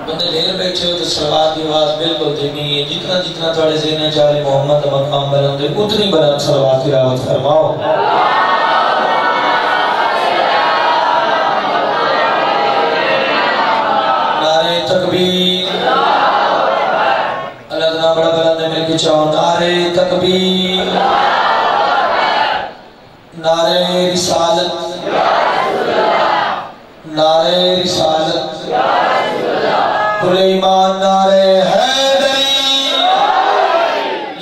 بندے ڈھیر بیٹھے ہو تو صلوات کی آواز بالکل دھیمی ہے. جتنا جتنا تھوڑے ذہن چاہے محمد کا مقام بلند ہے اتنی بلند صلوات تلاوت فرماؤ. نعرہ تکبیر اللہ تعالیٰ بڑا بلند ہے. مل کے چاہو نعرہ تکبیر نعرہ رسالت نعرہ رسالت کل ایمان نعرہ حیدری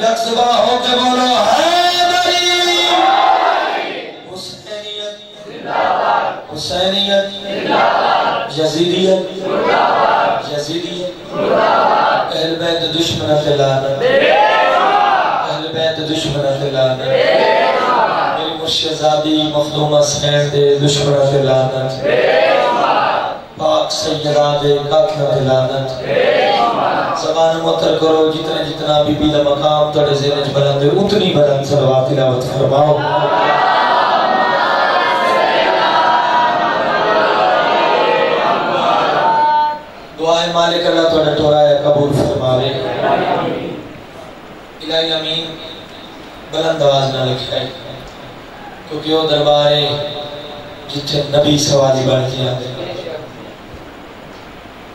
یکسبہ ہو کے بولو حیدری. حسینیت حسینیت یزیدیت یزیدیت اہل بیت دشمن لعنت اہل بیت دشمن لعنت میری مرشدزادی مخدوم حسین دے دشمن لعنت پاک سیدہ دے قاتل لعنت. زبان متر کرو جتنا جتنا بی بی دا مقام تڑے ذہن بلند ہے اتنی بلند صلوات تلاوت فرماؤ. دعائے مالک اللہ تھوڑا ٹورائے قبول فرماوے. الہی امین بلند آواز نہ لکھائے کیونکہ وہ دربارے جتنے نبی سوالی بڑھتی آتے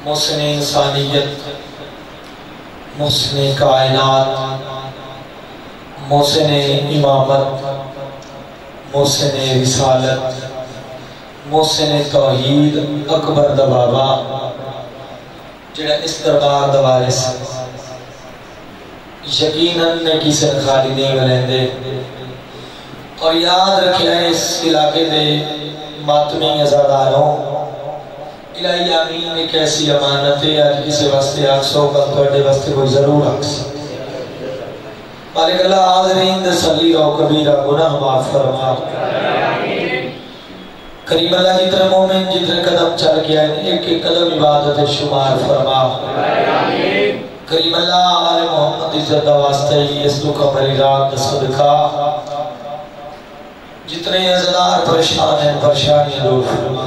محسن انسانیت محسن کائنات محسن امامت محسن رسالت محسن توحید اکبر دا بابا جڑا اس دربار دا وارث یقیناً نے کسی خالی نہیں بنیں دے. اور یاد رکھیں اس علاقے دے ماتمی ازاداروں الہی آمین ایک ایسی امانت ہے آج کسی واسطے آکسو کل توڑے واسطے کوئی ضرور آکس. مالک اللہ حاضرین دے صغیرہ و کبیرہ گناہ معاف فرما. کریم اللہ جتنے مومن جتنے قدم چل گیا ایک ایک قدم عبادت شمار فرما. کریم اللہ آل محمد عزت واسطے اس تو کمری رات صدقہ جتنے عزدار پریشان ہیں پریشانیاں دور فرما.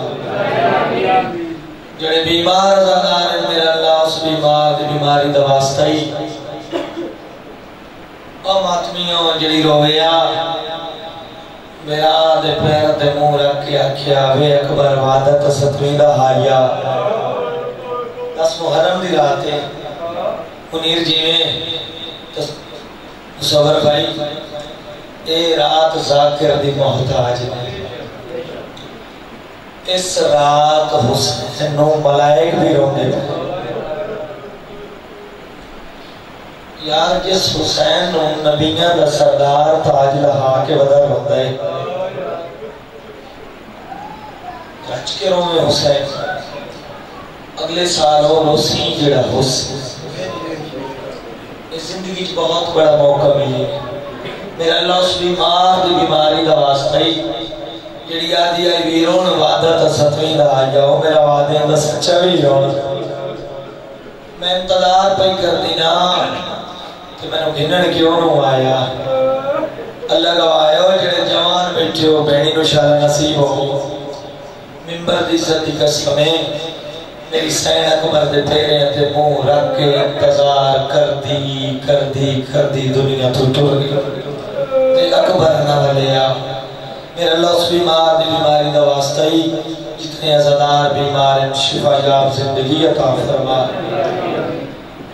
جڑے بیمار عزدار ہیں میرا اللہ اس بیمار دی بیماری دا واسطہ ہی او ماتمیوں جڑی رویا میرا دے پیر دے منہ رکھ کے آکھیا وے اکبر وعدت ستویں دا حایا 10 محرم دی رات ہے منیر جیویں مصور بھائی اے رات ذاکر دی محتاج نے. اس رات حسین و ملائک بھی روندے یار جس حسین و نبیاں دا سردار تاج لہا کے بدر ہوتا ہے رچ کے روے حسین اگلے سال ہو روسی جڑا حسین اس زندگی بہت بڑا موقع ملی. میرا اللہ اس بیمار دی بیماری دا واسطہ ہی جڑی آدھی آئی ویرون وعدت ستویں دا آ جاؤ میرا وعدے اندر سچا بھی جاؤ میں انتظار پہ کر دینا کہ میں نے گھنن کیوں نو آیا. اللہ گوایا ہو جڑے جوان بیٹھے ہو بہنی نو شاہ نصیب ہو ممبر دی عزت دی قسمیں میری سین اکبر دے تیرے تے منہ رکھ کے انتظار کر دی دنیا تو ٹر گئی تے اکبر نہ بلیا. میرا اللہ اس بیمار دی بیماری دا واسطہ ہی جتنے عزدار بیمار ہیں شفا یاب زندگی عطا فرما.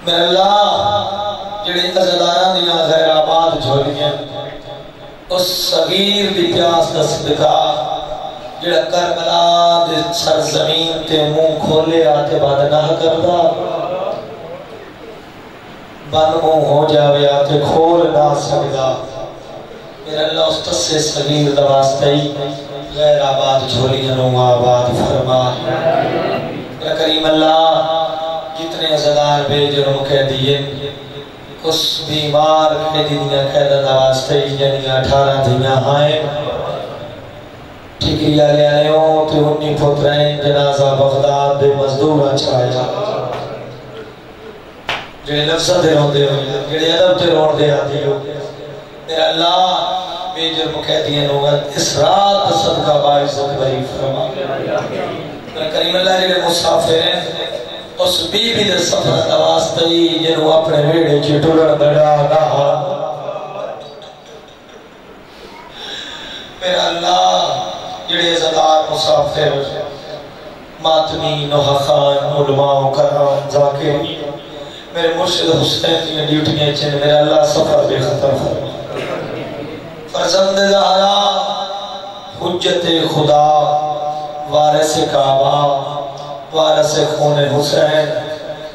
میرا اللہ جڑے عزداران دیا غیر آباد جھولیں اس صغیر دی پیاس دا صدقہ جڑا کربلا دے سرزمین تے منہ کھولے آتے بادنہ کردہ بن منہ ہو جاوے آتے کھول نہ سکدا. میرا اللہ اس تسے صغیر دا واسطہ ہی غیر آباد جھولیاں نو آباد فرما. میرا کریم اللہ جتنے عزدار بے جنوں کہہ دیئے اس بیمار کے دنیا قیدہ دا واسطہ ہی یعنی 18 دنیا ہائیں ٹھیکری آلے آنے ہوں تے 19 پترین جنازہ بغداد دے مزدور اچھایا جڑے لفظہ دے رون دے ہوئے جڑے ادب دے رون دے آتی ہو. میرا اللہ بے جرم قیدیاں ہوگا اس رات صدقہ باعثت بری فرما. میرا کریم اللہ جڑے مسافر ہیں اس بی بی دے سفر دواستی جنہوں اپنے ویڑے چٹورن دڑا گا میرا اللہ جڑے عزتار مسافر ماتمی نوحہ خان علماء کرام ذاکر میرے مرشد حسین کی ڈیوٹیاں چن میرا اللہ سفر بے خطر فرما فرزند زہرا حجت خدا وارث کعبہ وارث خون حسین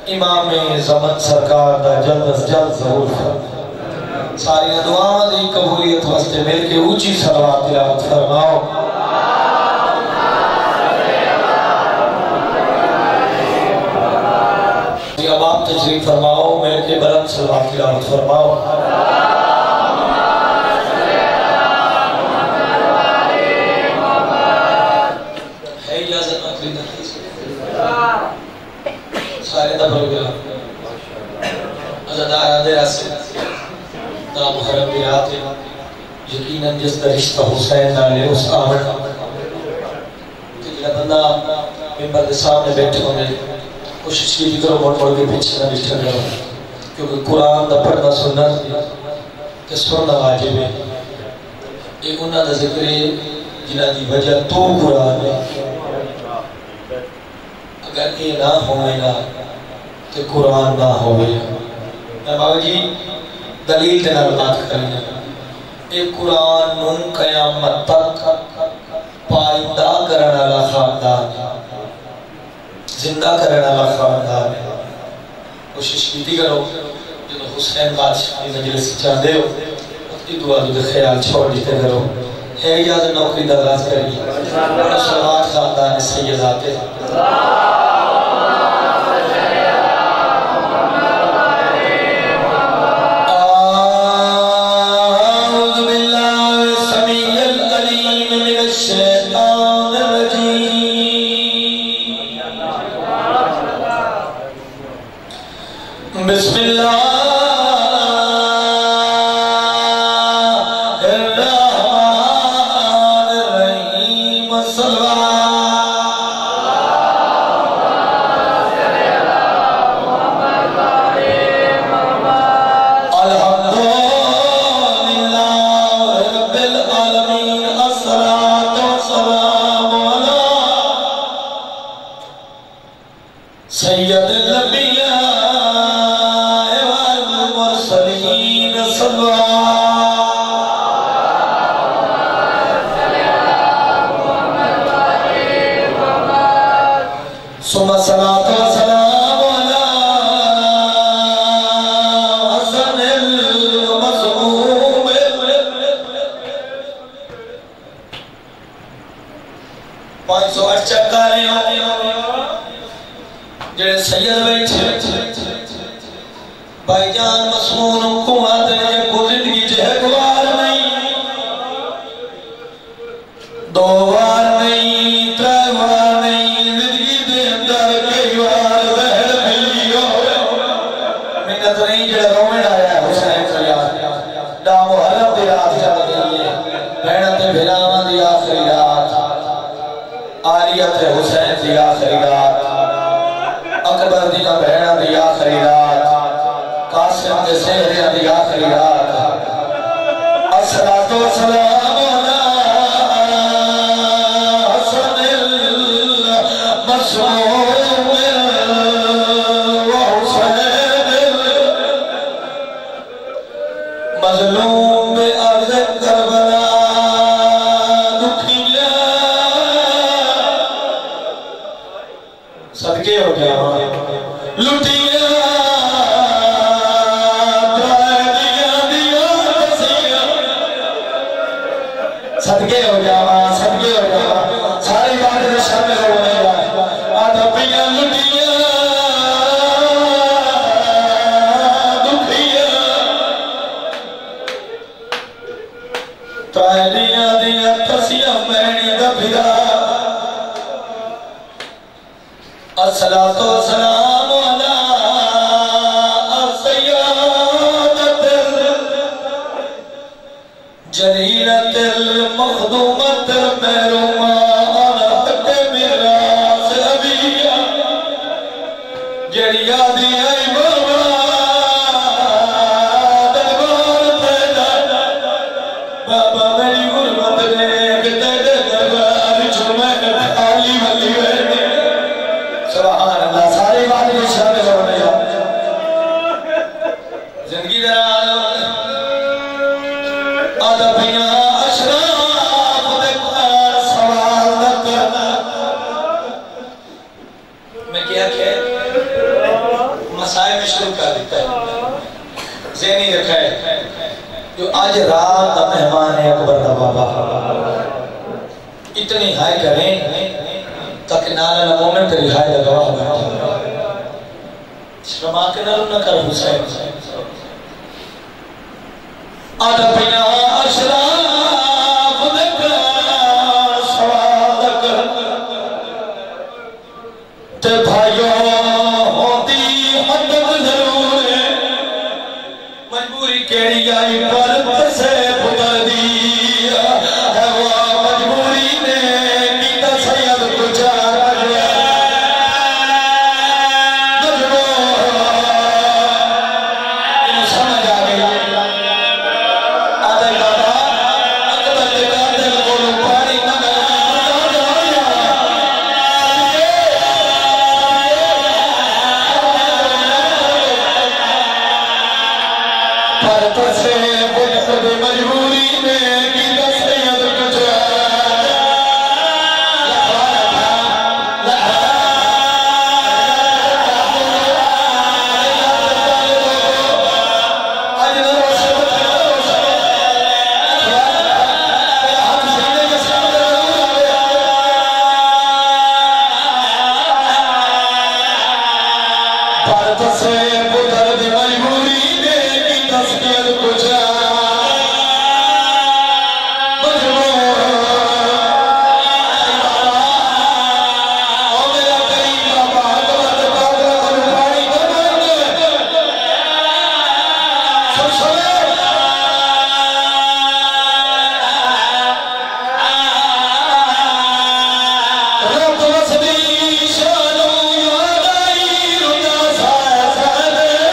امام زمن سرکار دا جلد از جلد ضرور فرما ساری دعاں دی قبولیت واسطے مل کے اونچی صلوات تلاوت فرماؤ اب آپ تشریف فرماؤ مل کے بلند صلوات تلاوت فرماؤ ہے اجازت مکری دکھتی سارے دبر گیا عزدار آدھے راسے نام حرم بیرات یقیناً جس کا رشتہ حسین نالے اس آمن تجھے بندہ ممبر دے سامنے بیٹھے ہونے کوشش کی کرو موڑ کے پیچھے نہ بیٹھا کرو کیونکہ قرآن دا پڑھنا سنت کہ سننا واجب ہے ایک انہاں دا ذکر ہے جنہاں دی وجہ تو قرآن ہے اگر یہ نہ ہوئے نا تو قرآن نہ ہوئے میں بابا جی دلیل دینا بات کریں ایک قرآن نون قیامت تک پائندہ کرنا اللہ خاندان زندہ کرنا اللہ خاندان کوشش کیتی کرو جنہوں حسین بادشاہ کی مجلس چاہتے ہو اپنی دعا دو خیال چھوڑ دیتے کرو ہے اجازت نوکری درگاز کری بڑا صلوات خاندان سیدات بسم اللہ بھائی جان مسمون حکومت نے کو زندگی جہد وار نہیں دو وار نہیں تر وار نہیں زندگی دے اندر کئی وار بہر ملی ہو منت نہیں جڑا رومن آیا ہے حسین فریاد دا محرم دی رات چل گئی ہے بہنت بھلاوان دی آخری رات آریت حسین دی آخری رات اکبر دی بہنت دی آخری رات قاسم دے سہرے دی آخری رات الصلاۃ والسلام علی حسن المصموم وحسین مظلوم ارض کربلا دکھیا صدقے ہو جاؤ لٹیا صدقے ہو جاوا صدقے ہو جاوا ساری بات میں شامل ہونے جائے آدھپیاں لٹیاں دکھیاں تائیدیاں دیاں تسیاں مہنی دبھیرا الصلاۃ والسلام علی کیڑی یادی آئی بابا دربار پیدا بابا میری غربت نے تیرے دربار جو میں خالی ولی بیٹھی سبحان اللہ ساری بات میں شامل ہونے زندگی دراز آدھا پینا اشراف دیکھار سوال نہ کرنا میں کیا مسائل میں شروع کر دیتا ہے ذہنی رکھا ہے جو آج رات کا مہمان ہے اکبر کا بابا اتنی ہائے کریں تاکہ نالا مومن تری ہائے لگوا بیٹھا شرما کے نرم نہ کر حسین آدھا پینا اشراف دکھار سوال کر تے بھائیوں ہوتی حدب ضرور ہے مجبوری کیڑی آئی پرت سے پتر دیا ہے وہ مجبوری نے کیتا سید کچھا کر لیا انہوں سمجھ آگئی آدھے بابا اکبر دکھا دل کو پانی نہ مجبوری میں کی سید کچھا بھارت سے پتر دی مجبوری میں کی سید کچھا رب وسدی شانو یاد آئی رجا سائے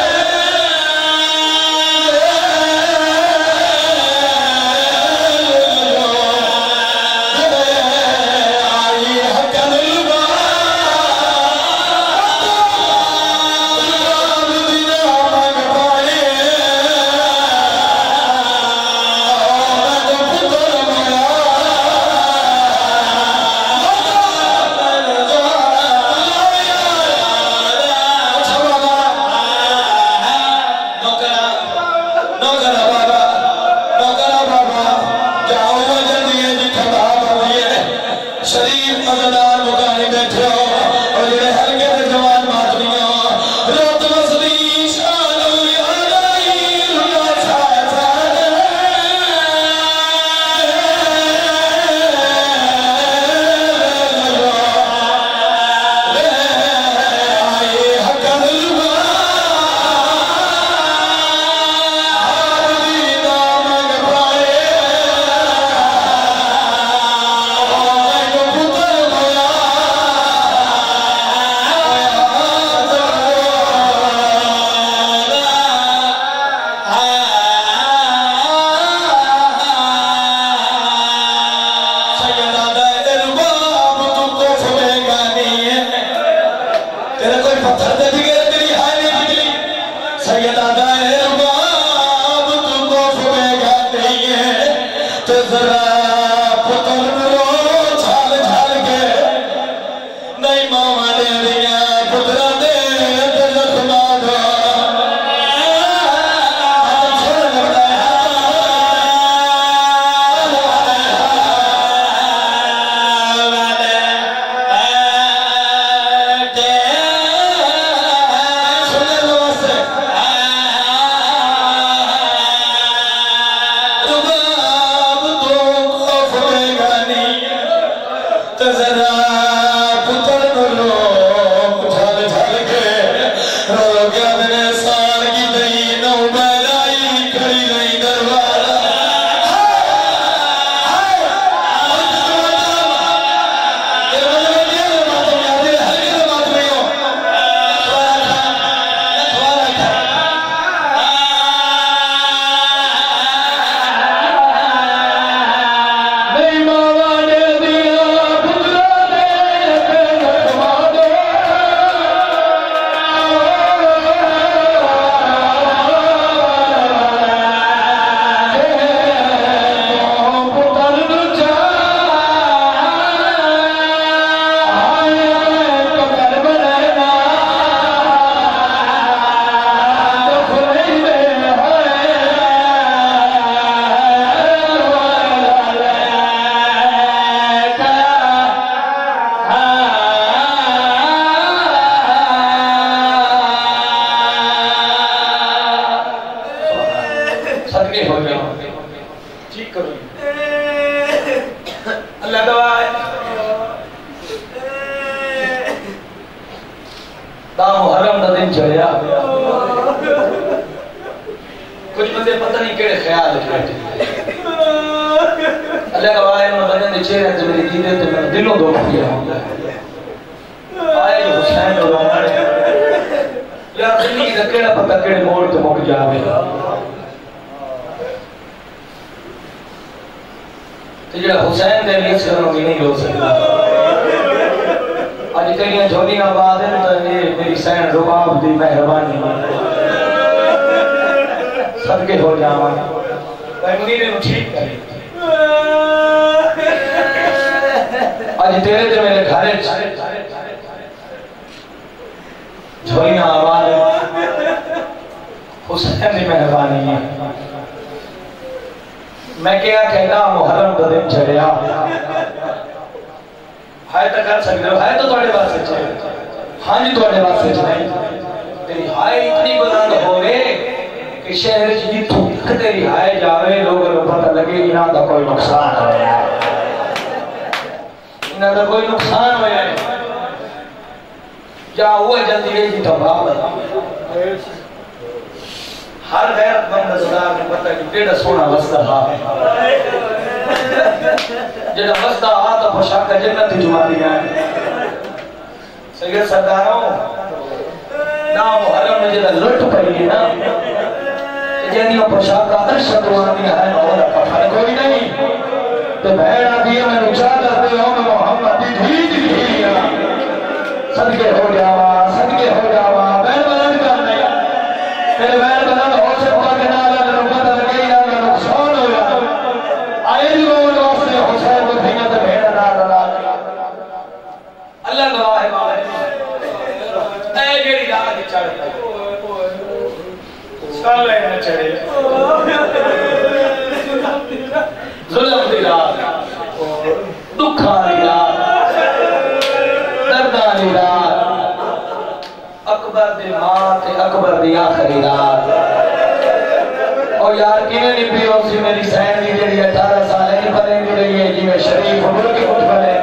دن چڑھیا کچھ بندے پتہ نہیں کیڑے خیال بیٹھے اللہ کا واحد میں بدن دے چہرے تے میری دیدے تے میں دلوں دو کیا ہوندا آئے جو حسین اور عمر یار زندگی دا کیڑا پتہ کیڑے موڑ تے مک جاوے تے جڑا حسین دے لیے سروں بھی نہیں ہو سکتا آج کئی جھولیاں آباد ہیں تو یہ میری سین رباب دی مہربانی صدقے ہو جاواں میں منیر نو ٹھیک کرے آج تیرے تے میرے گھر جھولیاں آباد ہیں حسین دی مہربانی ہے میں کیا کہنا محرم دا دن چڑھیا ہائے تک کر سکتے ہو ہائے تو توڑے بات سے چاہے ہاں جی توڑے بات سے چاہے تیری ہائے اتنی بلند ہوئے کہ شہر جی تک تیری ہائے جاوے لوگوں کو پتہ لگے انہاں دا کوئی نقصان ہویا ہے انہاں دا کوئی نقصان ہویا ہے یا ہوا جلدی ہے جی تباہ ہے ہر غیرت مند نظردار نے پتہ کہ ڈیڑا سونا وسطہ ہے جنہا وسطہ آتا پوشاکہ جنت جمع دیا ہے سید سرداروں نام محرم میں جنہا لٹ پڑی ہے نا جنہا پوشاکہ ارشد وانی ہے اور اپنے کوئی نہیں تو بہرہ دیا میں نچادر دے ہوں میں محمد دی دیا صدقے ہو جاوا صدقے ہو جاوا بہن بلند کر نہیں میرے بہن بلند ہو سے پڑا کے نالا نے رکھتا لگئی نالا نقصان ہو جاتا آئے دی لوگ واسطے حسین کو دھینا تے بہن نالا نالا اللہ گواہ ہے اے جیڑی رات چڑھتا سالے نہ چڑھے ظلم دی رات دکھاں دی رات درداں دی رات اکبر دی ماں تے اکبر دی آخری رات اور یار کینے نہیں بھی ہو سی میری سین دی جڑی 18 سال نہیں پڑھیں دی رہی ہے جی میں شریف ملک کچھ بلے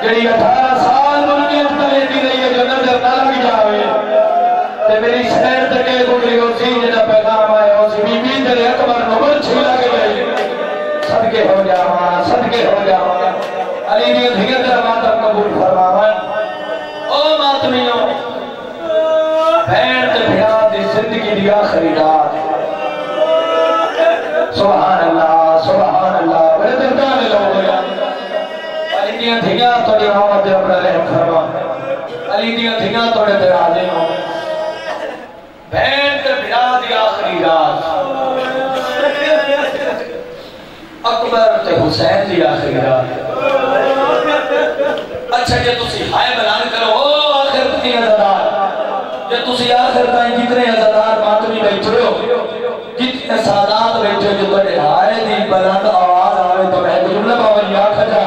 جڑی 18 سال ملک کچھ بلے دی رہی ہے جو نظر نہ لگ جاوے تے میری سین تکے گزری ہو سی جنہ پیغام آئے ہو سی بی بی تیرے اکبر نمبر چھلا کے گئی صدقے ہو جاواں صدقے ہو جاواں علی دی دھیت ماتم قبول فرماواں او ماتمیوں بہن تے بھیڑا دی زندگی دی آخری رات سبحان اللہ بڑے دردانے لوگ گیا علی دیاں دھیاں توڑے محمد دے اپنا رحم فرما علی دیاں دھیاں توڑے دے راجے ہوں بہن تے بھیڑا دی آخری رات اکبر تے حسین دی آخری رات اچھا جے تسی ہائے بلان کرو او آخر کی عزدار جے تسی آخر تائیں جتنے عزدار ماتمی بیٹھے ہو جتنے سادات بیٹھے جو بڑے ہائے دی بلند آواز آوے تو میں جملہ باوری آکھا جا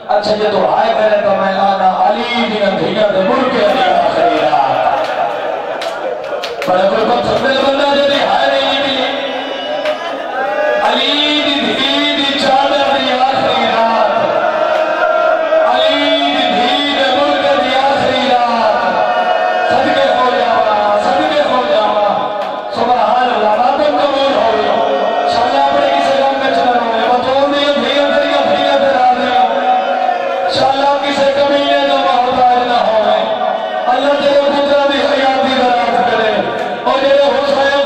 اچھا جے تو ہائے کرے تو میں آنا علی دی اندھیاں دے ملک علی آخری رات بڑے کوئی بات سمجھے بندہ جے دی ہائے نہیں ملی علی دی چادر دی آخری رات اللہ تیرے خدا دی حیات دی برات کرے اور جے حسین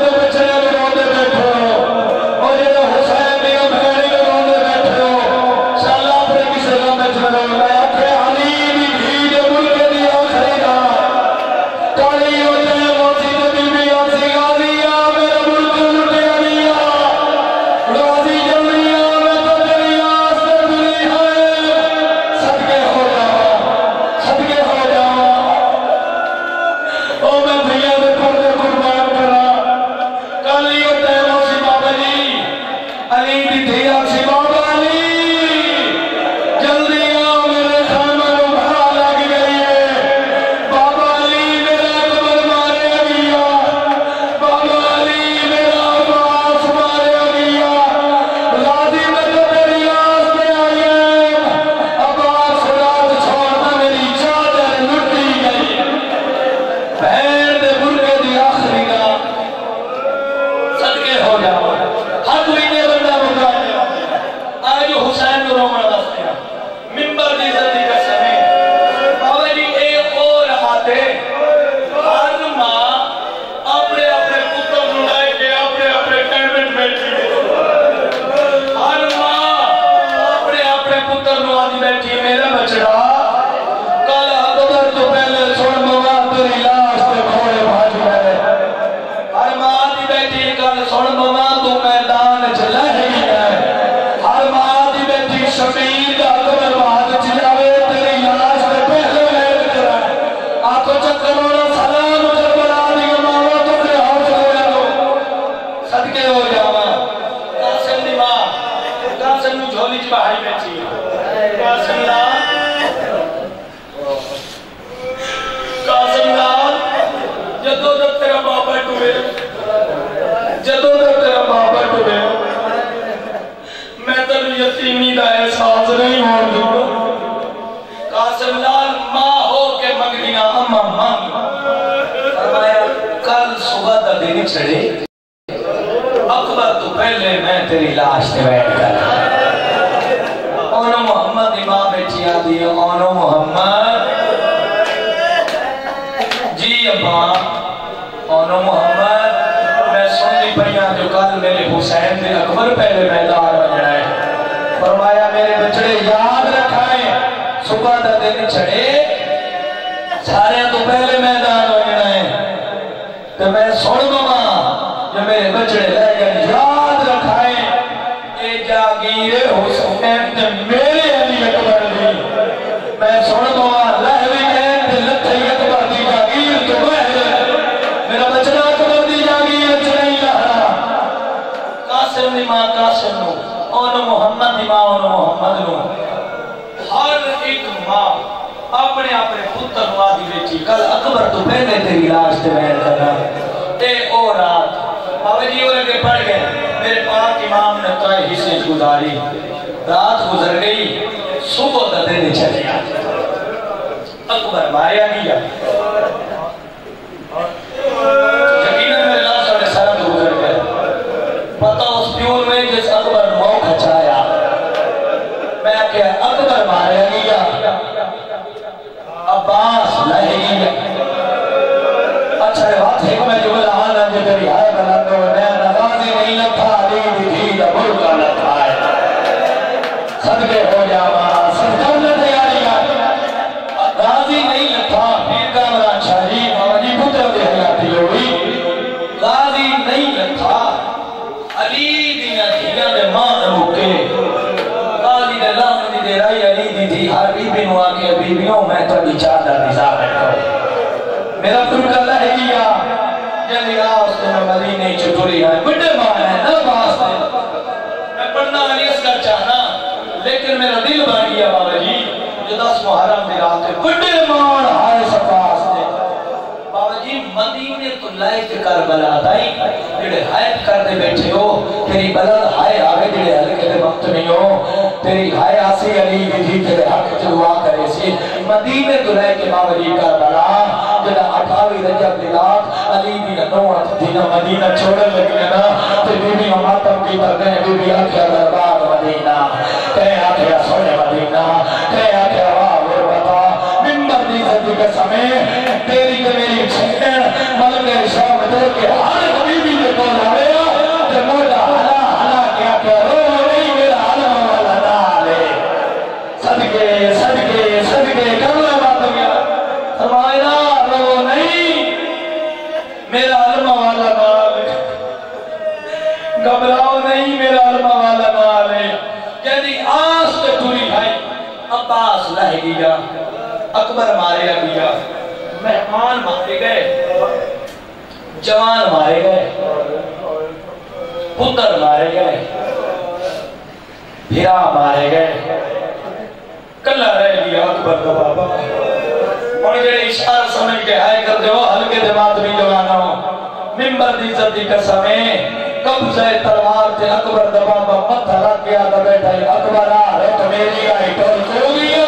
جدوں تک تیرا بابا ٹرے میں تینوں یتیمی دا احساس نہیں ہون دوں قاسم لال ماں ہو کے منگنیاں اما مانگ فرمایا کل صبح دا دن چڑھے اکبر تو پہلے میں تیری لاش نے بیٹھ کر اونو محمد امام بیٹھی آدھی اونو محمد جی ابا اونو محمد میں سنی پڑیاں جو کل میرے حسین دے اکبر پہلے میدان بجنا ہے فرمایا میرے بچڑے یاد رکھائیں صبح دا دن چھڑے سارے تو پہلے میدان بجنا ہے تو میں سن گوا جو میرے بچڑے لے گئے یاد رکھائیں اے جاگیر حسین تے میرے علی اکبر دی میں سن گوا لہوی ہے تے لتھئی اکبر دی جاگیر تو بہر میرا بچڑا اکبر دی جاگیر چڑھیں لہرا قاسم دی ماں قاسم نو اونو محمد دی ماں اونو محمد نو ہر ایک ماں اپنے اپنے پتر نو آدھی بیٹی کل اکبر تو پہلے تیری لاش تے بہر کرنا اے او رات بابا جی وہ لگے پڑھ گئے میرے پاک امام نے تو حصے گزاری رات گزر گئی صبح دا دن چلے اکبر ماریا گیا یقیناً میرے لاش والے سرد گزر گئے پتہ اس پیور میں جس اکبر مو کھچایا میں کہا اکبر ماریا گیا عباس لہے گیا اچھا روات حکمہ جو بلہانا جو تیری آئے بلندو نینا غازی نہیں لکھا علی دی دبر کا لکھا ہے صدقے ہو جاوا صدقہ نہ تیاری غازی نہیں لکھا پیر کامران شاہی موجی پتر دے حیاتی ہوئی غازی نہیں لکھا علی دینا دھیاں دے ماں نمکے غازی دے لامنی دے رائی علی دی تھی ہر بی بی نوا کے بی بیوں میں تو بھی چادر نظام ہے میرا ترک اللہ ہے گیا جنہی آس تو میں مدینہ چطوری ہے بڑے ماں ہے نہ باس ہے میں پڑھنا علی اسکر چاہنا لیکن میرا دل بن گیا بابا جی جو 10 محرم دی رات ہے بڑے ماں ہائے سپاس نے بابا جی مدینہ تو لائے کے کربلا دائی جڑے حائد کر دے بیٹھے ہو تیری بلد ہائے آگے جڑے حلقے دے وقت نہیں ہو تیری ہائے آسی علی بھی تیرے حق دعا کرے سی مدینہ تو لائے کے بابا جی کربلا جدا 28 رجب دی رات علی دی نوات دینا مدینہ چھوڑن لگی نا تو بی بی ماتم کی پر گئے بی بی آکھیا دربار مدینہ کہیں آکھیا سونے مدینہ کہیں آکھیا واہ غربتا ممبر دی زدی کے سمیں تیری کے میری چھکن ملک شام دے کے ہر حبیبی دے کو لڑیا کہ مولا حلا حلا کیا کہ رو نہیں میرا علم والا نالے صدقے صدقے صدقے کرنا ماتم یا فرمائنا رو نہیں میرا علم والا نالے گھبراؤ نہیں میرا علم والا نالے یعنی آس تے پوری بھائی عباس لہ گیا اکبر مارے گیا مہمان مارے گئے جوان مارے گئے پتر مارے گئے بھیرا مارے گئے کلہ رہ گیا اکبر کا بابا اور جڑے اشارہ سمجھ کے آئے کرتے ہو ہلکے دماغ بھی جوانا ہو ممبر دی زدی کا سمیں قبضہ تلوار تے اکبر دا بابا متھا رکھ گیا دا بیٹھا ہے اکبر آ رہے تو میری آئی ٹول کو گیا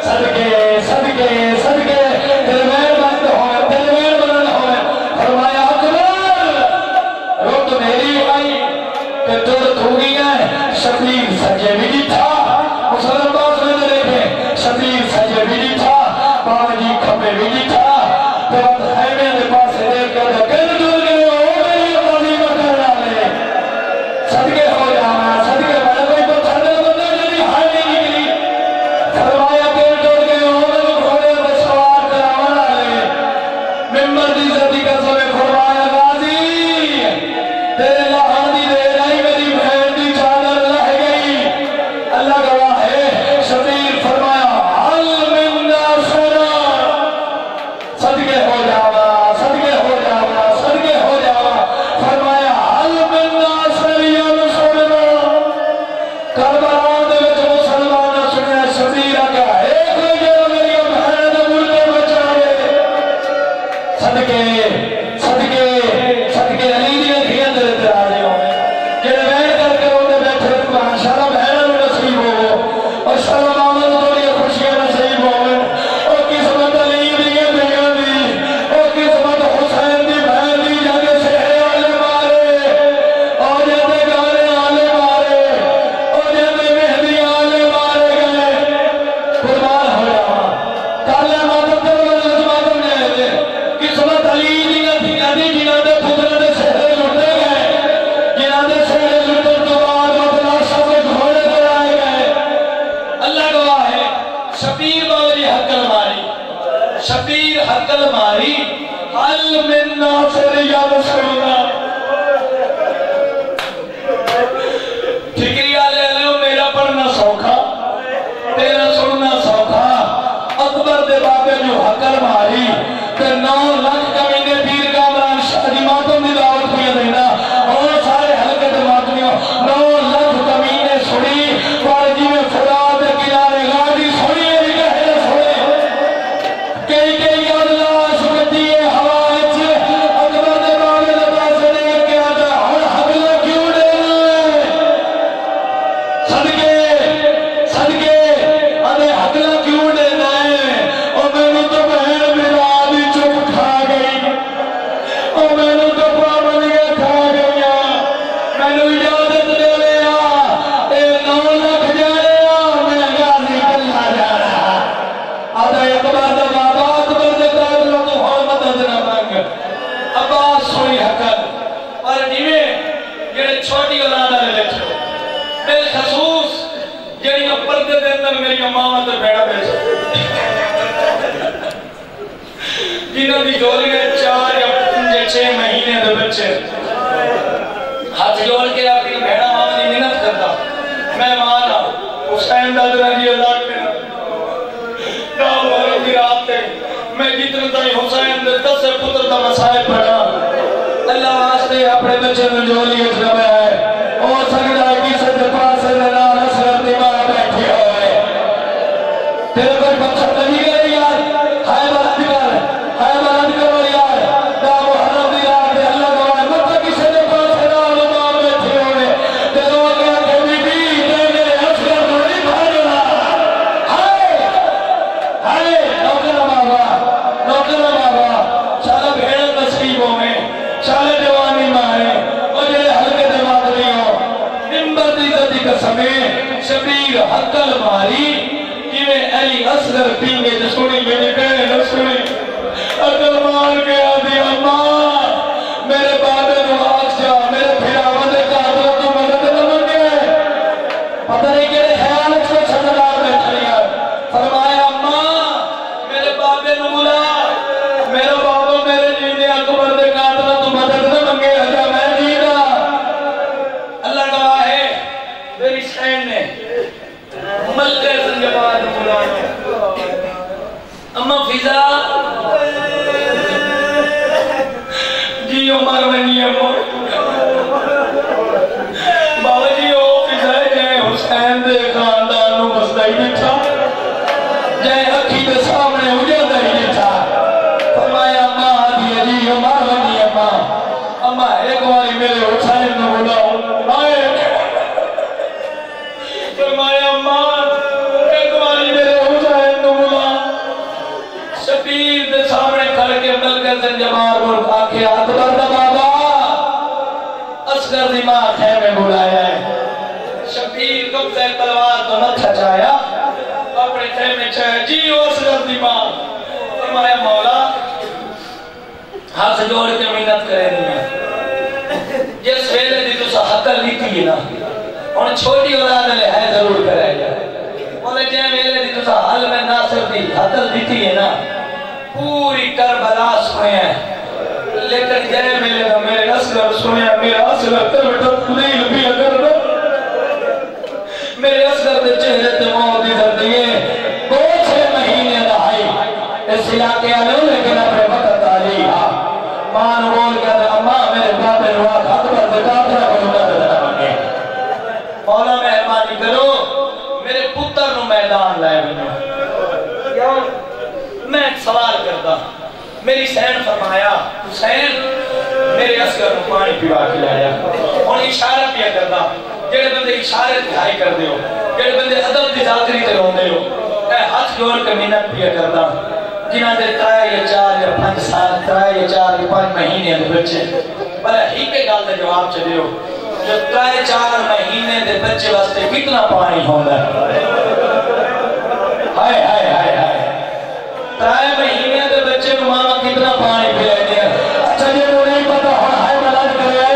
صدقے صدقے صدقے دلویر بند ہوئے دلویر بند ہوئے فرمایا اکبر رو تو میری آئی کہ ٹول کو گیا ہے شبیر سجے بھی تھا مسلم باز میں دلے پہ شبیر سجے بھی تھا بابا جی کھپے بھی تھا تو بات خیمے دے پاس دیکھ کر کہنے دل گئے ہو گئی اپنی مکرنا لے صدقے ہو جانا صدقے بڑا کوئی تو تھردے بندہ جنہی ہائی نہیں نکلی فرمایا پیر توڑ گئے ہو گئے گھوڑے بسوار کراوانا لے ممبر دی زدی کا سمیں فرمایا غازی تیرے لہانی دے رہی میری بہن دی چادر لہ گئی اللہ گواہ ہے شبیر فرمایا حل من ناصرہ صدقے ہو جاوا صدقے ہو جاوا صدقے ہو جاوا فرمایا حل من ناصر یا نصرنا کربلا دے وچ مسلمان سنیا شبیر کا ایک لگے میری بہن دے ملتے بچائے صدقے صدقے حل من ناصر یا رسول اللہ ٹھکری آلے علیہ میرا پڑھنا سوکھا تیرا سننا سوکھا اکبر دے بابے جو حقر ماری تے 9 لاکھ کمینے پیر کامران شادی ماتم دی دعوت ہوئی دینا اور سارے حلقے دے ماتمیوں 9 لاکھ کمینے سنی وارجی میں فراد کنارے غادی سنی رہے سنی کئی کئی اللہ سکتی ہے حوائج اکبر دے بابے دے پاسے دے کے آتا ہر حقلہ کیوں دے صدقے آدھے حقلہ کیوں دے اور میں نے تو بہن میرا آدھی چپ کھا گئی اور میں نے تو پابندیاں کھا گئی میں نے اجازت دے لیا اے 9 لاکھ جا رہا میں غازی کلہ جا رہا آدھے اکبر دا بابا اکبر دے قاتلوں تو ہر مدد نہ مانگ عباس سوئی حقت اور جیڑے چھوٹی اولادہ لے لیتے بالخصوص جیڑی پردے دے اندر میری ماما تے بیڑا بیٹھے جنہوں دی جولی نے 4 یا 5-6 مہینے دے بچے ہاتھ جوڑ کے اپنی بھیڑا ماما دی منت کرتا میں مانا حسین داد رضی اللہ کرنا نام محرم کی رات تے میں جتنے تائی حسین دے 10 پتر دا مسائب پڑھا اللہ واسطے اپنے بچے میں جولی اتنا میں آئے اور سکتا ہے کی صدر پاس نال اصغر دماغ بیٹھے ہوئے تیرے پر بچہ نہیں گئے یار ہائے بلند کرو یار دا محرم دی رات ہے اللہ گواہ مطلب کسی نے پاس نال امام بیٹھے ہوئے تے دو گیا کہ بی بی دے میرے اصغر کو نہیں بھاجنا ہائے نوکر بابا چالا بھیڑا تصریبوں میں چالا جوانی مارے اور جلے حلقے دماغ لیوں نمبر دی زدی قسمیں شبیر حقل ماری جویں علی اصغر پینگے جسونی میری بہن سنی اگر مار کے آدھی اماں میرے بابے نو آگ جا میرے پھرا مدے قاتلوں تو مدد نہ منگے پتہ نہیں کہ خیالت سے چھنڈار بیٹھ لیا فرمایا اماں میرے بابے نو بلا میرا بابا میرے جینے اکبر دے قاتلوں تو مدد نہ منگے اجا میں جینا اللہ گواہ ہے میری سین نے ملکہ زنجبان بلانا اما فضا جی عمر ونی امو بابا جی او فضا جائے حسین دے خاندانوں بسدائی بچھا جائے اکھی دے سامنے اجادائی بچھا فرمایا اما آدھی جی عمر ونی اما ایک باری میرے حسین نے بلاؤ آئے فرمایا اما ایک باری میرے حسین نے بلاؤ شبیر دے سامنے کھڑ کے ملکہ زنجبار بول آکھے اکبر دا بابا اصغر دی ماں خیمے بلایا ہے شبیر قبضہ تلوار تو نہ چھچایا اپنے خیمے چھایا جی اصغر دی ماں فرمایا مولا ہاتھ جوڑ کے منت کرے دیا جس ویلے دی تو سا حقل لیتی ہے نا انہیں چھوٹی اولاد لے ہے ضرور کرے گا انہیں جائے ویلے دی تو سا حل میں ناصر دی حقل لیتی ہے نا پوری کربلا سنے ہیں لیکن جائے ویلے دا میرے اصغر سنے ہیں میرا اصغر تر خلیل بھی اگر دا میرے اصغر دے چہرے تے موت ادھر دیئے 2-6 مہینے دہائی اس علاقے آلو لیکن اپنے وقت آلی مان بول کہا تھا اماں میرے بابے نوا اکبر دے قاتلہ کو مدد نہ مانگے مولا مہربانی کرو میرے پتر نو میدان لائے بنو میں ایک سوال کرتا میری سین فرمایا حسین میرے اصغر نو پانی پیوا کے لایا اور اشارہ پیا کرتا جڑے بندے اشارے دہائی کر دیو جڑے بندے عدب دی ذاکری تے رون دیو اے ہاتھ جوڑ کے منت پیا کرتا جنہاں دے 3 یا 4 یا 5 سال 3 یا 4 یا 5 مہینے دے بچے بلے ہی کے گال دے جواب چلے ہو جو 3-4 مہینے دے بچے واسطے کتنا پانی ہونا ہے ہائے ہائے ہائے ہائے 3 مہینے دے بچے کو ماما کتنا پانی پلے دیا اچھا یہ تو نہیں پتا ہوں ہائے ملاج کرے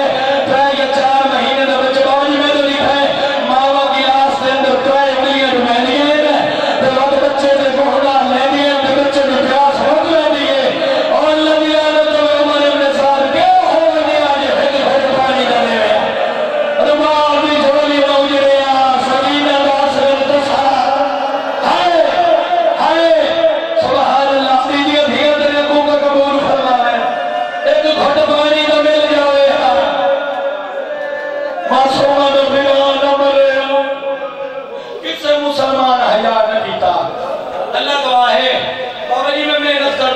3 یا 4 مہینے دے بچے باوجی میں تو لکھا ہے ماما کی آس دے اندر 3 انگلیاں ڈھمے دیئے تے وقت بچے دے گھوڑا لے دیئے تے بچے دے پیاس ہوت لے دیئے اور اللہ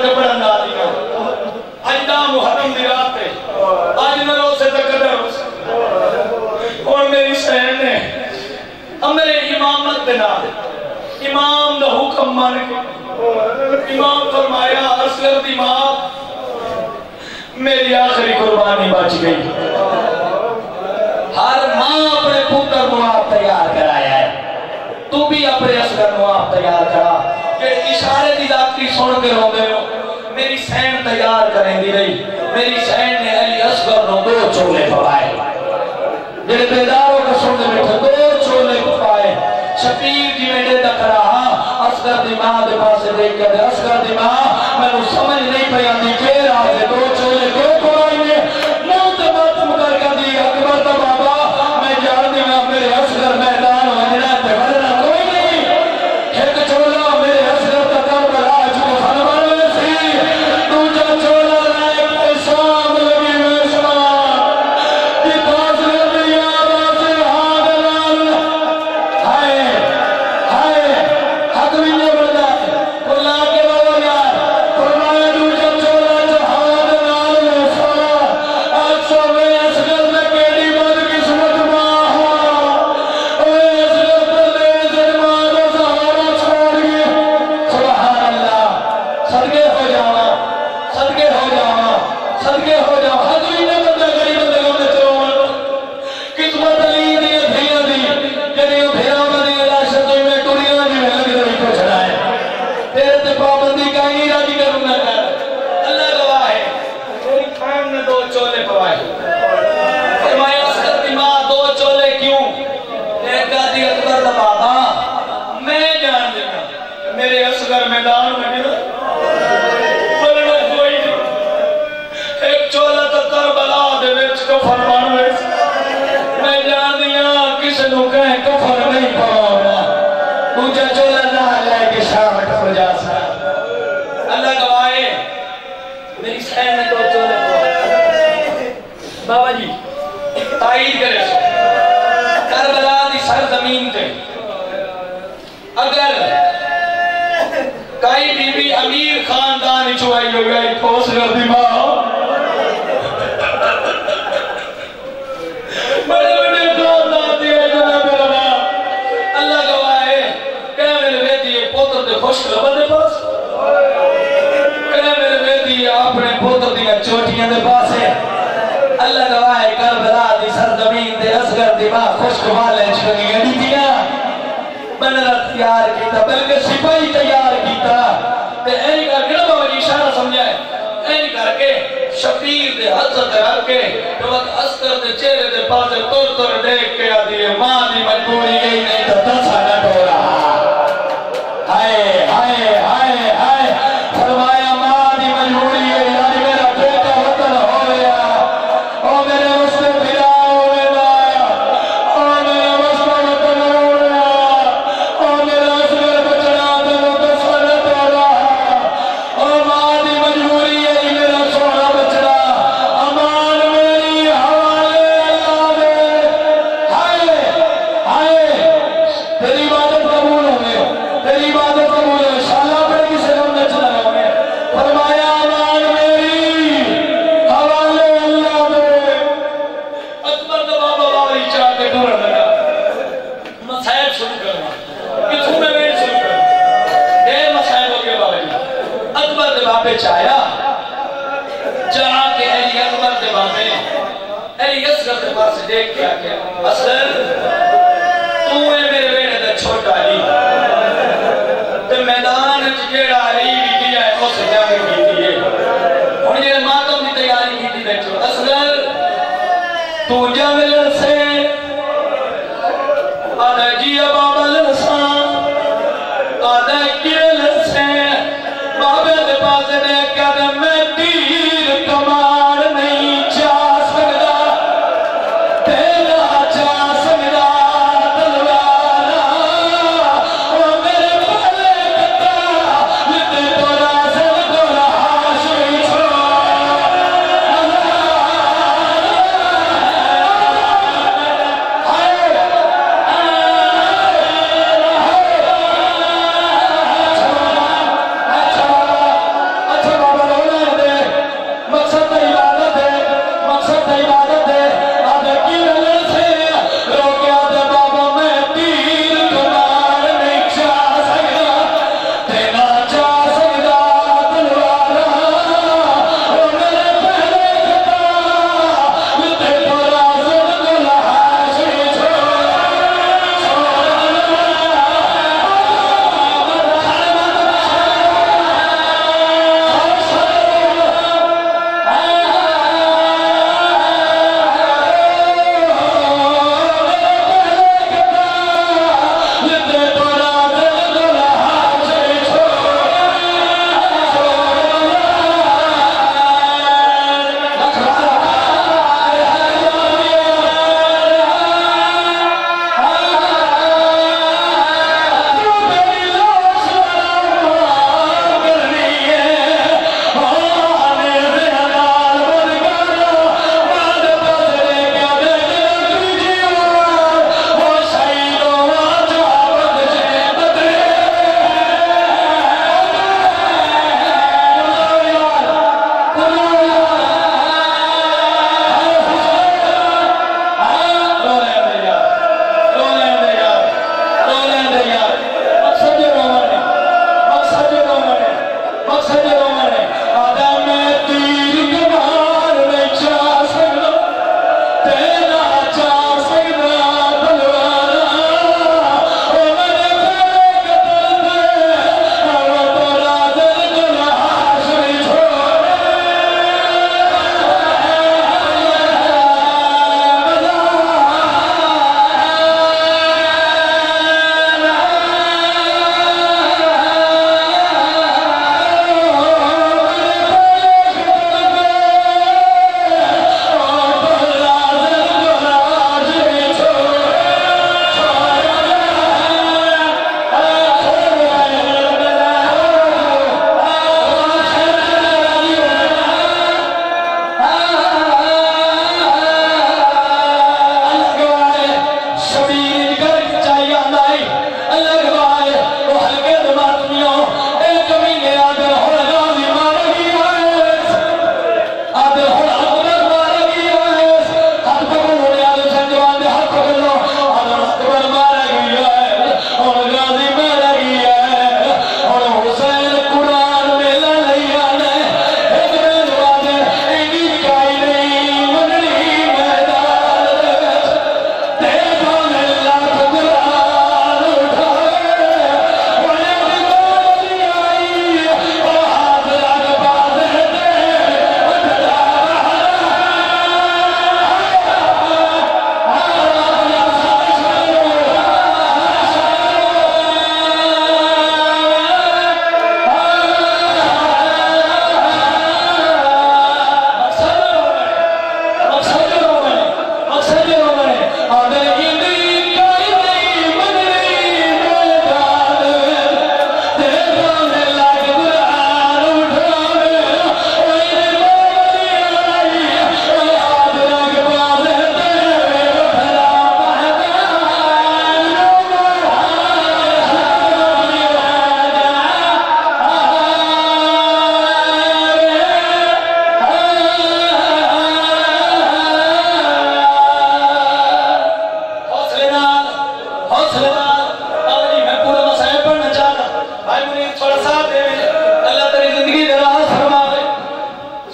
کے بڑا نادیاں آج دا محرم دی رات ہے آج نہ روسے تک قدر روسے اور میری سہن نے میرے امامت بنا امام دا حکم مان کے امام فرمایا اصغر دی ماں میری آخری قربانی بچ گئی ہر ماں اپنے پتر کو آپ تیار کرایا ہے تو بھی اپنے اصغر کو آپ تیار کرا کہ اشارے دی ذاتی سن کے رو گئے ہو میری سین تیار کریں دی رہی میری سین نے علی اصغر نو 2 چولے پوائے جنہیں بیداروں کا سن دے بیٹھے 2 چولے پوائے شفیر جی میں نے دکھ رہا اصغر دی ماں دے پاس دیکھ کر اصغر دی ماں میں نے سمجھ نہیں پیا دی پھر آگے 2 چولے کیوں پوائے میں نو تے ماتم کر کر دی اکبر تا بابا میں جان دی میں میرے اصغر میدان وجنہ تے ورنہ کوئی نہیں ایک چولا میرے اصغر تا کربلا جو فرمان میں سی دوجا چولا لائے پیسام لگی میں سمان کہ پاس لگی آبا سے حاضران ہائے ہائے حق بھی نہیں بڑھتا اللہ کے بابا یار فرمایا دوجا چولا جو حاضران میں سمان آج سو میں اصغر میں کیڑی بد قسمت ماں ہوا اے اصغر پر لے زرمان و سہارا چھوڑ گئے سبحان اللہ صدقے ہو جاوا صدقے ہو جاوا صدقے ہو جاوا حد بھی نہ بندہ غریب بندے کو میں چلو قسمت علی دی دھیاں دی جنہیں دھیاں بندی علاشت ہوئی میں ٹوریاں جی میں لگ رہی کو چھڑائے تیرے تے پابندی کا ہی راجی کروں نہ کر اللہ گواہ ہے میری خان نے 2 چولے پوائے فرمایا اصغر دی ماں 2 چولے کیوں ایک گادی اکبر دا بابا میں جان دینا میرے اصغر میدان میں گرا ورنہ کوئی نہیں ایک چولا تا کربلا دے وچ کفن بن وے میں جان دیا کس نو کہیں کفن نہیں پاؤنا دوجا چولا نہ لے کے شام ٹر جا سا اللہ گواہے میری سین نے 2 چولے پوائے بابا جی تائید کرے سو کربلا دی سرزمین تے اگر کئی بی بی امیر خاندان چوائی ہو گئی پوس کر دی ماں بڑے بڑے خاندان دیئے جناب رہا اللہ گواہ ہے کہہ میرے بیٹی پوتر دے خوش لبا دے پاس کہہ میرے بیٹی اپنے پوتر دیا چوٹیاں دے پاس ہے اللہ گواہ ہے کربلا دی سرزمین دے اصغر دی ماں خوش کمالیں چکنی گڑی دیا بنرہ تیار کیتا بلکہ سپاہی تیار کیتا تے اینی کر کے بابا جی اشارہ سمجھائے اینی کر کے شفیر دے حضرت رکھ کے تو وقت اصغر دے چہرے دے پاسے تور دیکھ کے آدھی ہے ماں دی مجبوری گئی نہیں تو 10 نٹ ہو رہا ہائے ہائے ہائے ہائے فرمایا ماں دی مجبوری ہے یعنی میرا بیٹا وطن ہو گیا او میرے مسئلے پھرا ہو گیا او میرے مسئلے وطن ہو گیا او میرا اصغر بچنا دنوں 10 نٹ ہو رہا او ماں دی مجبوری ہے میرا سونا بچنا امان میری حوالے اللہ دے ہائے ہائے تیری عبادت قبول ہوئے تیری عبادت قبول ہے شاءاللہ بڑے کسے ہم نچنا ہوئے فرمایا امان میری حوالے اللہ دے اکبر دا بابا بابی چاہ کے دور لگا مسائب شروع کرنا کتھوں میں میں شروع کرنا دیر مسائب ہو گئے بابا جی اکبر دے بابے چاہیا جہاں کہ علی اکبر دے بابے علی اصغر دے پاس دیکھ کے آکے اصغر تو ہے میرے بیٹے دا چھوٹا علی تے میدان جیڑا علی بھی دیا ہے اس جنگ کی ہے اور جیڑے ماتم کی تیاری کی تھی بیٹھو اصغر تو جنگ لڑسے آدھا جی بابا لڑسان آدھا کیے لڑسے بابے دے پاس دیکھ کے آدھا میں تیر کمار نہیں جا سکتا تیرا جا سکتا تلوارا او میرے پالے کتا لتے تو رازل کو رہاشوی چھوڑ اچھا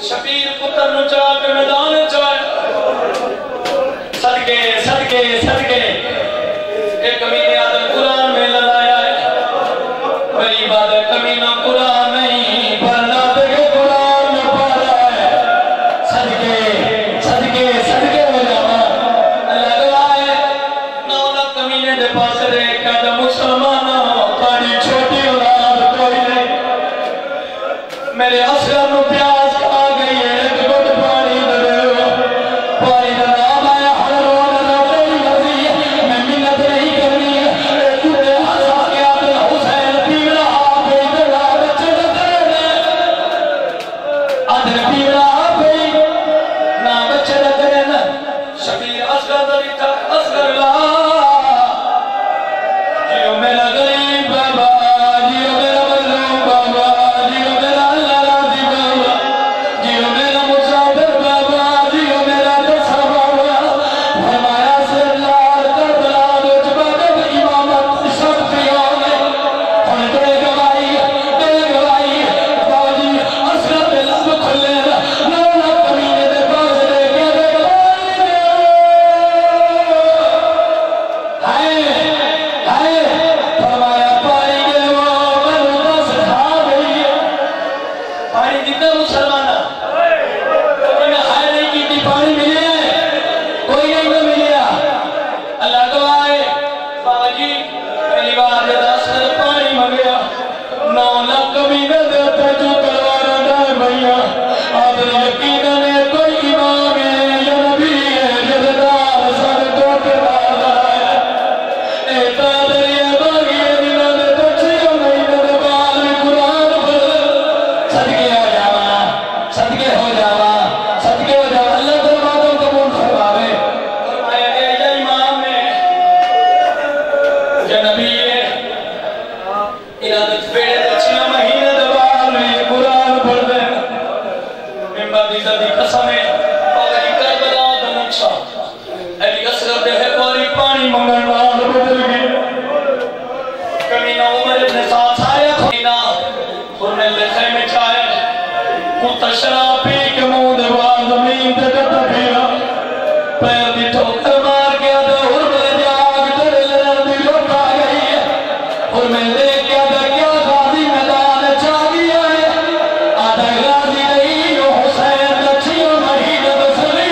شبیر پتر نو چاہ کے میدان چاہے صدقے صدقے صدقے ایک کمینے آدم قرآن میں لڑایا ہے میری بات ہے کمینہ قرآن نہیں پڑھنا دیکھے قرآن میں پڑھا ہے صدقے صدقے صدقے ہو جانا اللہ گوائے نولا کمینے دے پاس رے کہتا مسلمانہ پانی چھوٹی اولاد کوئی نہیں میرے اصغر نو پیاس کھا گئی ہے ایک گھٹ پانی دے پانی دا نام آیا حضرون رضی مرضی میں منت نہیں کرنی ہے تُرے حسا کے آدھر حسین پیڑا آپے دلا بچے لگنے آدھر پیڑا آپے نا بچے لگنے شبیر اصغر دلیتا اصغر لا جیو میرا غریب بابا جیو میرا مظلوم بابا جیو میرا اللہ راضی بابا جیو میرا مسافر بابا جیو میرا دسا بابا فرمایا سے اللہ کربلا وچ بابا امامت سب پیوں نے ہن دے گواہی بابا جی اصغر دے لب کھلے نولا کمینے دے پاس دے کے دے ہائے فرمایا پانی دے وہ منو بس کھا گئی پانی دیتا مسلمانہ کوئی نے ہائے نہیں کی تھی پانی ملے کوئی نہیں تو ملیا اللہ گوائے بابا جی پہلی بار جب اصغر پانی مگیا نولا کمینے دے جو تلوارہ ڈر بھئیا آدھر یقینہ نے کوئی امام ہے یا نبی ہے جزدار سر تو کے بعد آیا ایتا دریا باغی دینا دے تچھیوں نہیں دے بال قرآن پر صدقے ہو جاوا صدقے ہو جاوا صدقے ہو جاوا اللہ درباتوں قبول فرماوے فرمایا اے یا امام ہے یا نبی ہے ارادت پیڑے تچھیوں مہینے دبال میں قرآن پڑھ دے ممبر دی زدی قسمیں پاگئی کربلا دا نقشہ علی اصغر دے ہے پاری پانی منگن وال بدل گئے کمینہ عمر ابن ساتھ آیا کمینہ فرمے لے خیمے چاہے کتا شراب پی کے منہ دے وال زمین تے کتا پھیرا پیر دی ٹھوکر مار گیا دے حرمے جاگ تیرے لڑن دی روک آ گئی ہے حرمے دیکھ گیا دے کیا غازی میدان چاگی آئے آدھا غازی نہیں جو حسین لچھیوں مہینہ بسلی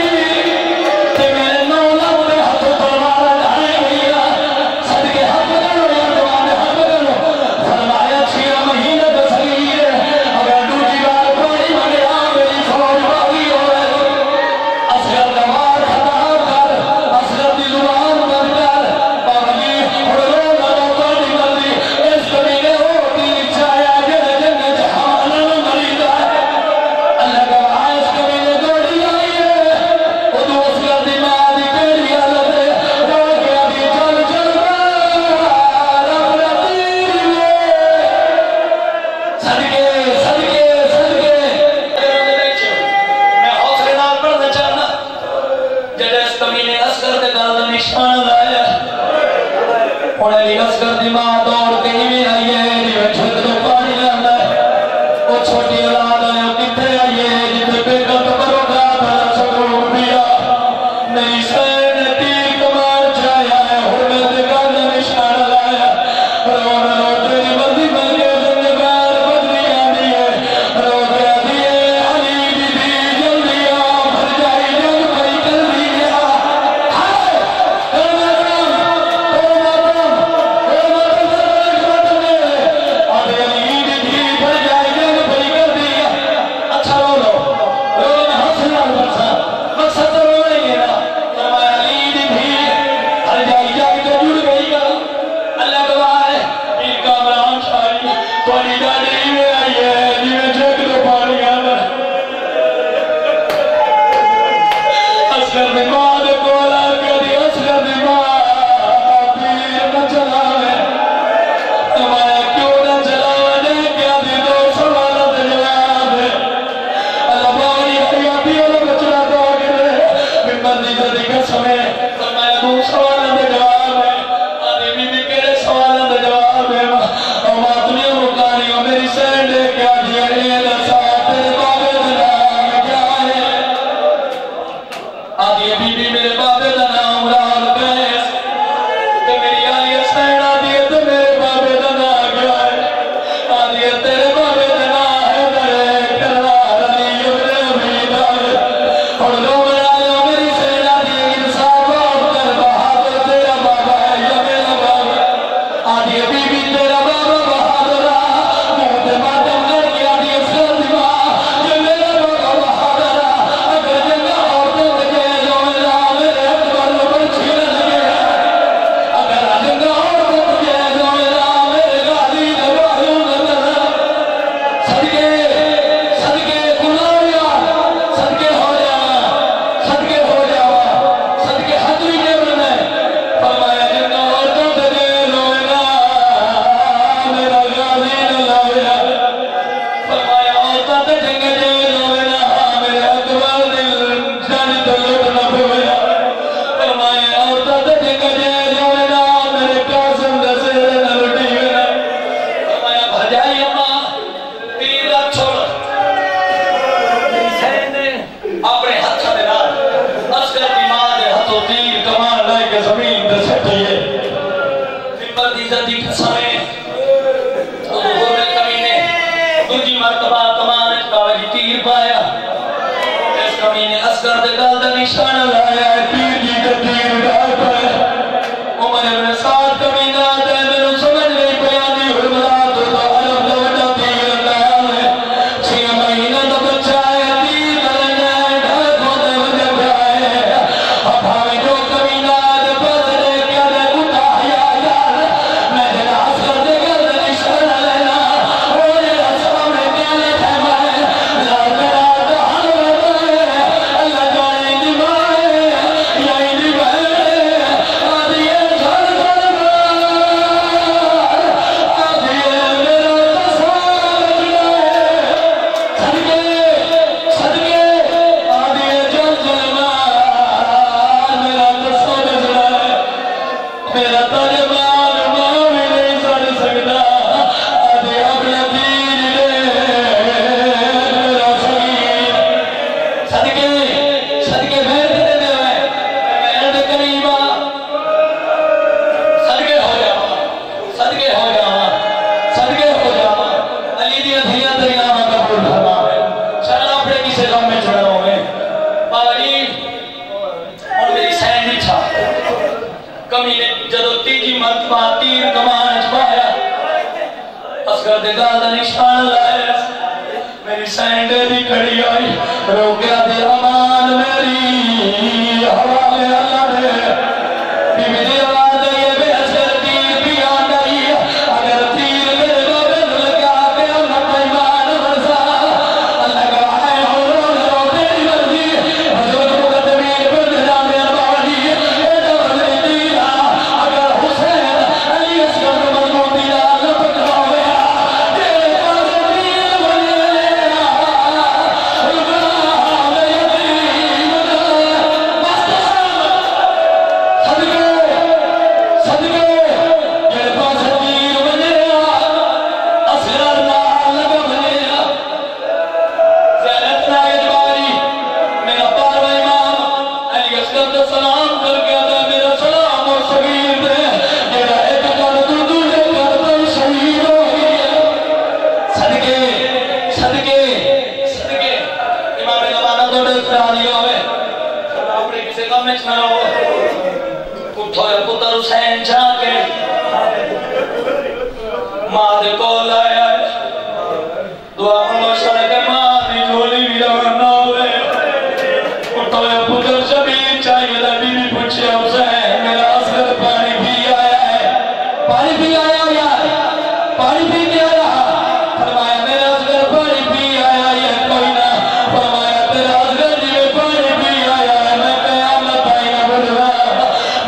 تے میرے نولا دے ہاتھوں تلوارہ ڈھائے گیا صدقے حق کرو یا دوان حق کرو فرمایا چھیا مہینہ بسلی ہے اگر دوجی بار پانی مگے میری فوج باغی ہو رہے اصغر دمار خطاب کر اصغر دی زبان بند کر باغی حضروں لگا پانی مردی اس کمینے ہوتی چایا جنہ جنہ جہانا مریدہ ہے اللہ کا آئیس کمینے گوڑی آئی ہے وہ دو اصغر دی ماں دی پیڑی حالت ہے رو گیا دی چل چل رب ربیر صدقے صدقے صدقے میں حوصلے نال پڑھنا چاہنا جڑے اس کمینے اصغر دے گل دا نشان لایا انہیں لی اصغر دی ماں دوڑ کے ہی میں آئیے جیوے چھت تو پانی لانا ہے وہ چھوٹی اولاد ہے وہ کتے آئیے جتے بیٹا تو کرو گا بھلا سکو پیا میری سین تیر کمار چاہیا ہے حرمت گل نشان لایا رون رو تیری مرضی بن کے زندگار بدلی آنی ہے رو دیا دیئے علی بی بی جلدی آ بھر جائی جنگ بھائی کر دیا ہائے کرنا کام کرنا کام کرنا کام اصغر دے گل دا نشانہ لایا ہے پیر جی کا تیر ڈال پر عمر ابن سعد کمینہ آتا ہے میں نے سمجھ نہیں پیانی حرمات ہوتا عرب دا وڈا تیر ڈال ہے 6 مہینہ دا بچہ ہے تیر ڈالنا ہے ڈال کو دے وجہ پہ ہے اب ہمیں جو کمینہ آتا پس دے کیا دے کتا حیاء یار میں جنہ اصغر دے گل دا نشانہ لینا وہ جنہ سامنے کیلے خیمہ ہے لا کرا دا حلوہ ہے اللہ جائے دمائے یا دمائے آدھیے جھل جھل آدھیے میرا تصال جنائے صدقے آدھیے جھل جھل میرا تصال جنائے میرا ترجمان ماں بھی نہیں سڑ سکتا آدھے اپنے دین لے میرا صغیر صدقے بہت دینے ہوئے میں عرض کریمہ صدقے ہو جاواں علی دی دھیاں دریاواں قبول فرماوے چل اپنے کسے غم میں چھڑا ہوئے بابا جی اور میری سین نہیں چھا کمی نے جدو تیجی مرتبہ تیر کمان چھپایا اصغر دے گال دا نشان لائے میری سین دے دی کھڑی آئی رو گیا دے امان میری حوالے اللہ نے بی بی دی آواز ہے یہ بے اثر تیر بھی آنائی اگر تیر میرے بابن لگا کے اللہ کا ایمان مرزا اللہ کا آئے حضور رو تیری مرضی حضور مقدمین بن جامع باولی اے دولے دینا اگر حسین علی اصغر مضمون دینا لپک ہویا تیرے پاس تیر بنے پتر حسین جا کے ماں دے کو لایا دعا منگو شڑ کے ماں دی جھولی بھی روانہ ہوئے اٹھوئے پتر شبیر چاہیے لبی بھی پوچھے حسین میرا اصغر پانی بھی آیا ہے پانی بھی آیا یار پانی بھی کیا رہا فرمایا میرا اصغر پانی بھی آیا یہ کوئی نہ فرمایا تیرا اصغر جی پانی بھی آیا ہے میں قیامت آئی نہ بڑھ رہا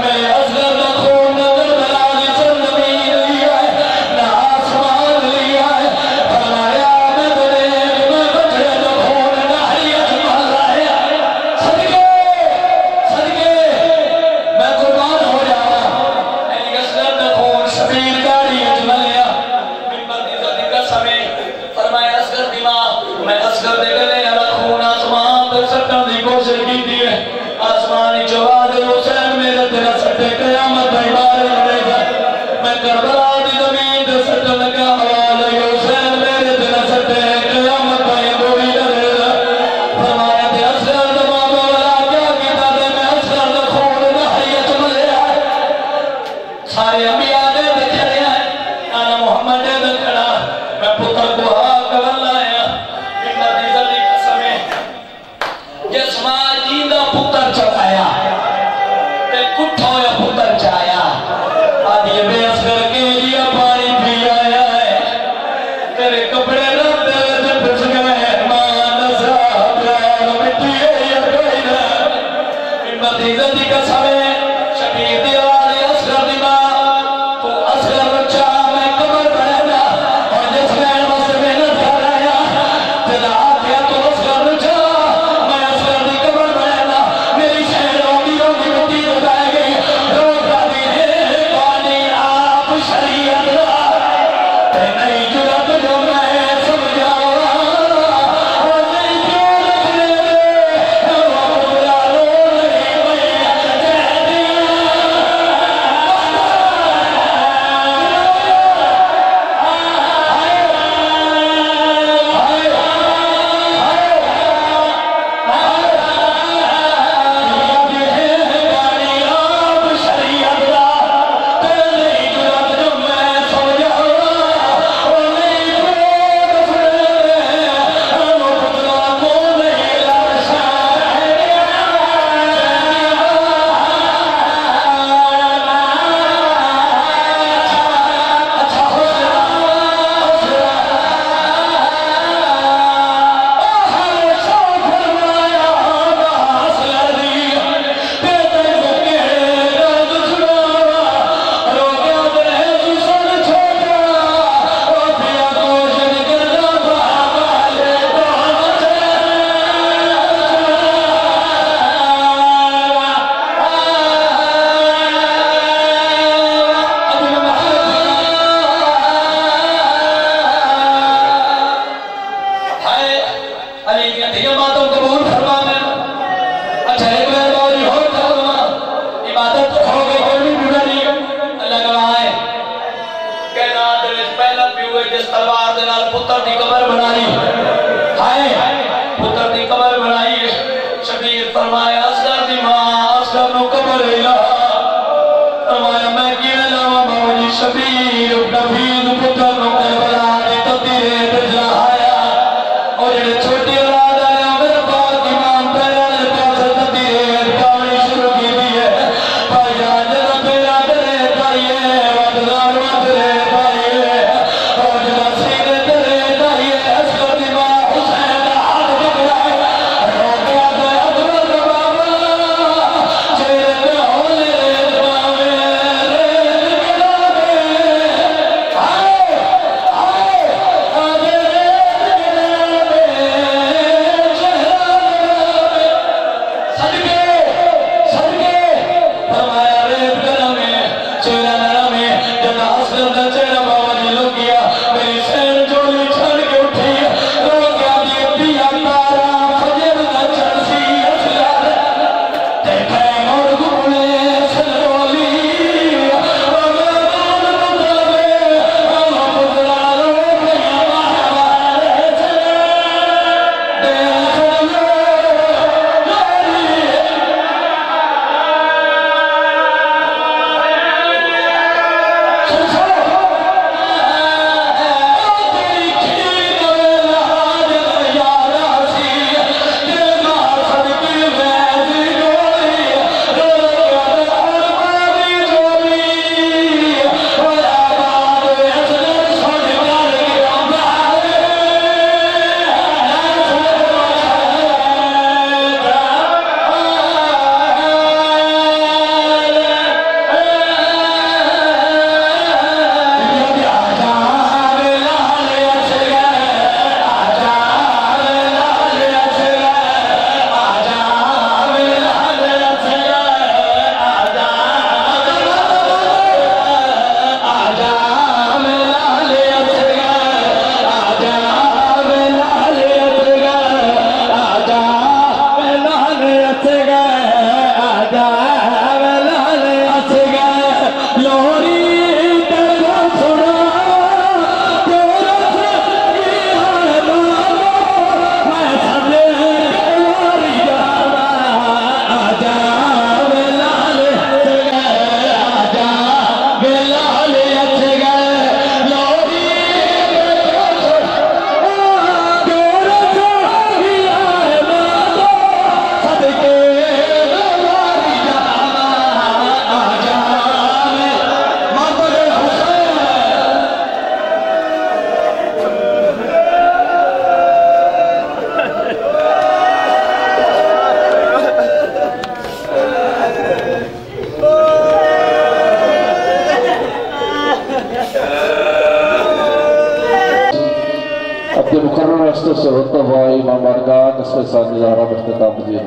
میرے اصغر دا خون نظر بلال چند زمین لیا ہے نہ آسمان لیا ہے فرمایا میں بچڑے دا خون نحریت محلہ ہے صدقے میں قربان ہو جاؤں میری اصغر دا خون شبیر گاڑی اجملیا ممبر دی زدی قسم فرمایا اصغر دی ماں میں اصغر دے گلے والا خون آسمان تے سٹن دی کوشش کی دی ہے آسمانی جواد حسین میرے تیرا سٹے قیامت بار لڑے گا میں کربلا دی زمین تے سٹ لگا حوالے حسین میرے تیرا سٹے قیامت بوری لڑے گا فرمایا تے اصغر دا ماں مولا کیا کیتا دے میں اصغر دا خون نحریت ملیا سارے انبیاء نے دکھڑے ہیں آنا محمد نے دکھڑا میں پتر کو آگ واللہ ممبر دی زدی قسمیں جس ماں جیندہ پتر چکایا تے کٹھا یا پتر چایا آدھی بے اصغر کے لیا پانی بھی آیا ہے تیرے کپڑے رب دے سے پچھ گئے ماں نظرہ پیار مٹی ہے یا کوئی نہ ممبر دی زدی قسمیں شبیر دی آلی اصغر دی ماں تو اصغر بچہ میں کمر بڑھنا اور جس میں مصر میں نظر آیا تیرا آتیا تو اصغر بچہ میں اصغر دی کمر بڑھنا میری شہر ہوگی مٹی دکھائے گئی روک آدھی ہے پانی آپ شریعت تے نہیں جرت جو میں سمجھاؤں اور نہیں کیوں رکھنے دے وہ بلا رو نہیں میں فرمایا اصغر دی ماں اصغر نو قبر الہ فرمایا میں کیا لاوا بابا جی شبیر نبید پتر نو کربلا دے تطیرے بجلا آیا اور جڑے چھوٹی اولاد آیا میرے پاک امام پیران پاس تطیرے پاوڑی شروع کی دی ہے بھائی آج دا پیرا درے تائیے وادلان وادرے تائیے اور جڑا سینے درے تائیے اصغر دی ماں حسین دا حد بکرائے روکیا دے اکبر بابا چیرے دے ہولے ریت باوے ریت گراوے آئے آئے آبے ریت گراوے چہرہ گراوے صدقے صدقے فرمایا ریت گراوے چہرہ گراوے جب اصغر دا چہرہ بابا جی لو گیا میری سین جولی چھڑ کے اٹھی رو گیا دی پیا تارا فجر دا چڑسی اصغر دیکھے اور گھوڑے سلولی اگر دون مطلبے ہم پدرارو پیا مہوارے چلے دیکھ لو لوری اپنے مقرر راستے سے ہوتا ہوا امام بارگاہ نصف ثانی زہرہ اختتام دیا